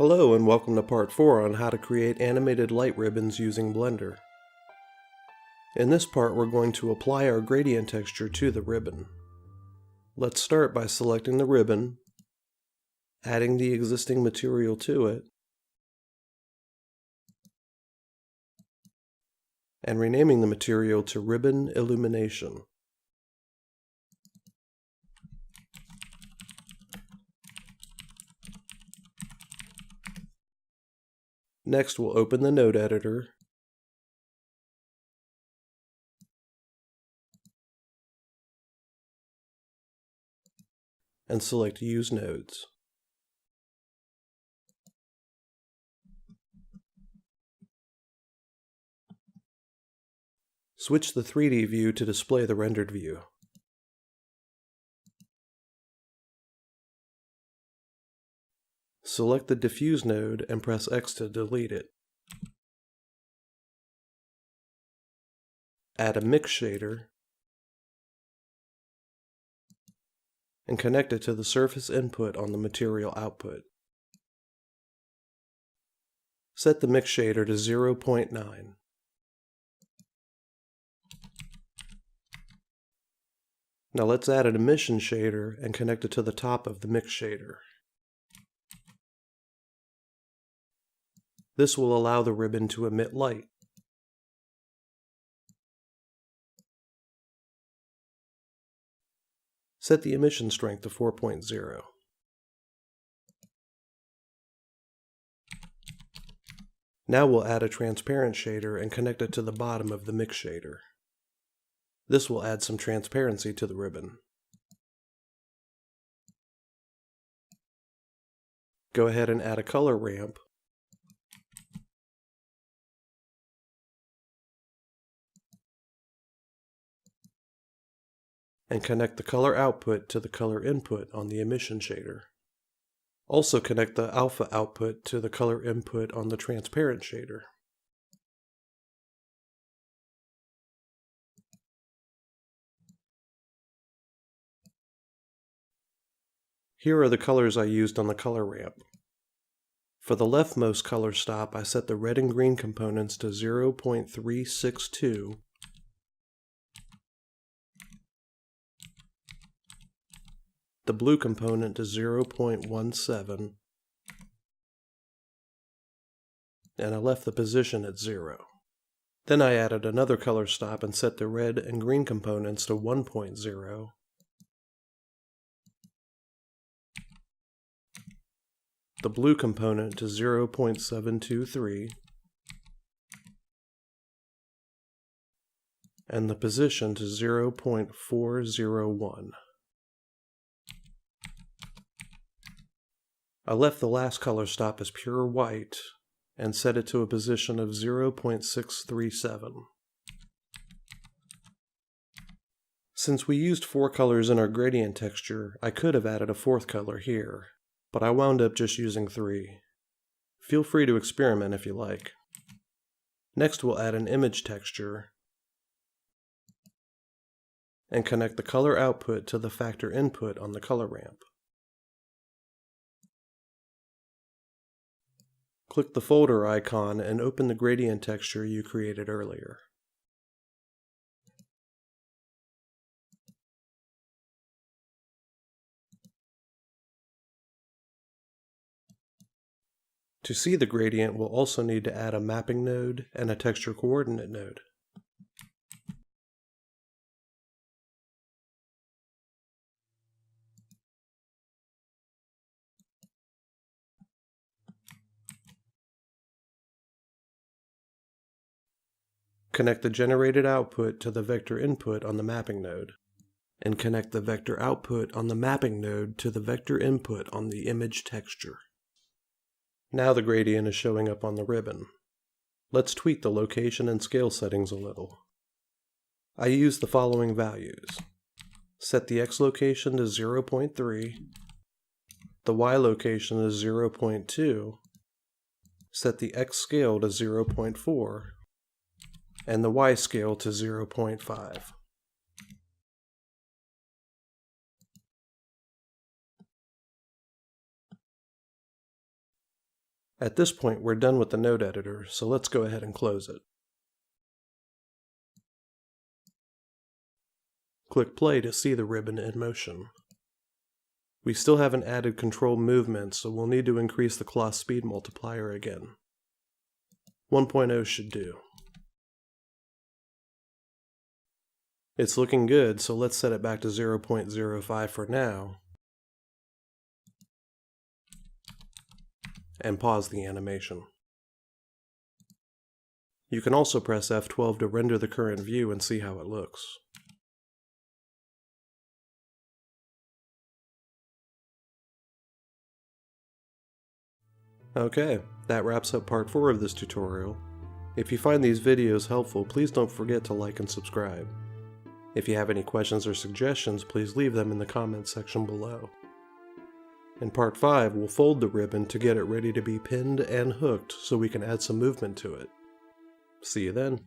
Hello and welcome to part 4 on how to create animated light ribbons using Blender. In this part we're going to apply our gradient texture to the ribbon. Let's start by selecting the ribbon, adding the existing material to it, and renaming the material to Ribbon Illumination. Next, we'll open the node editor and select Use Nodes. Switch the 3D view to display the rendered view. Select the Diffuse node and press X to delete it. Add a Mix Shader and connect it to the surface input on the material output. Set the Mix Shader to 0.9. Now let's add an Emission Shader and connect it to the top of the Mix Shader. This will allow the ribbon to emit light. Set the emission strength to 4.0. Now we'll add a transparent shader and connect it to the bottom of the Mix Shader. This will add some transparency to the ribbon. Go ahead and add a color ramp. And connect the color output to the color input on the emission shader. Also connect the alpha output to the color input on the transparent shader. Here are the colors I used on the color ramp. For the leftmost color stop, I set the red and green components to 0.362, the blue component to 0.17, and I left the position at 0. Then I added another color stop and set the red and green components to 1.0, the blue component to 0.723, and the position to 0.401. I left the last color stop as pure white and set it to a position of 0.637. Since we used 4 colors in our gradient texture, I could have added a 4th color here, but I wound up just using 3. Feel free to experiment if you like. Next we'll add an image texture and connect the color output to the factor input on the color ramp. Click the folder icon and open the gradient texture you created earlier. To see the gradient, we'll also need to add a mapping node and a texture coordinate node. Connect the generated output to the vector input on the mapping node, and connect the vector output on the mapping node to the vector input on the image texture. Now the gradient is showing up on the ribbon. Let's tweak the location and scale settings a little. I use the following values. Set the X location to 0.3, the Y location to 0.2, set the X scale to 0.4, and the Y scale to 0.5. At this point, we're done with the node editor, so let's go ahead and close it. Click play to see the ribbon in motion. We still haven't added control movement, so we'll need to increase the cloth speed multiplier again. 1.0 should do. It's looking good, so let's set it back to 0.05 for now, and pause the animation. You can also press F12 to render the current view and see how it looks. Okay, that wraps up part 4 of this tutorial. If you find these videos helpful, please don't forget to like and subscribe. If you have any questions or suggestions, please leave them in the comments section below. In part 5, we'll fold the ribbon to get it ready to be pinned and hooked so we can add some movement to it. See you then.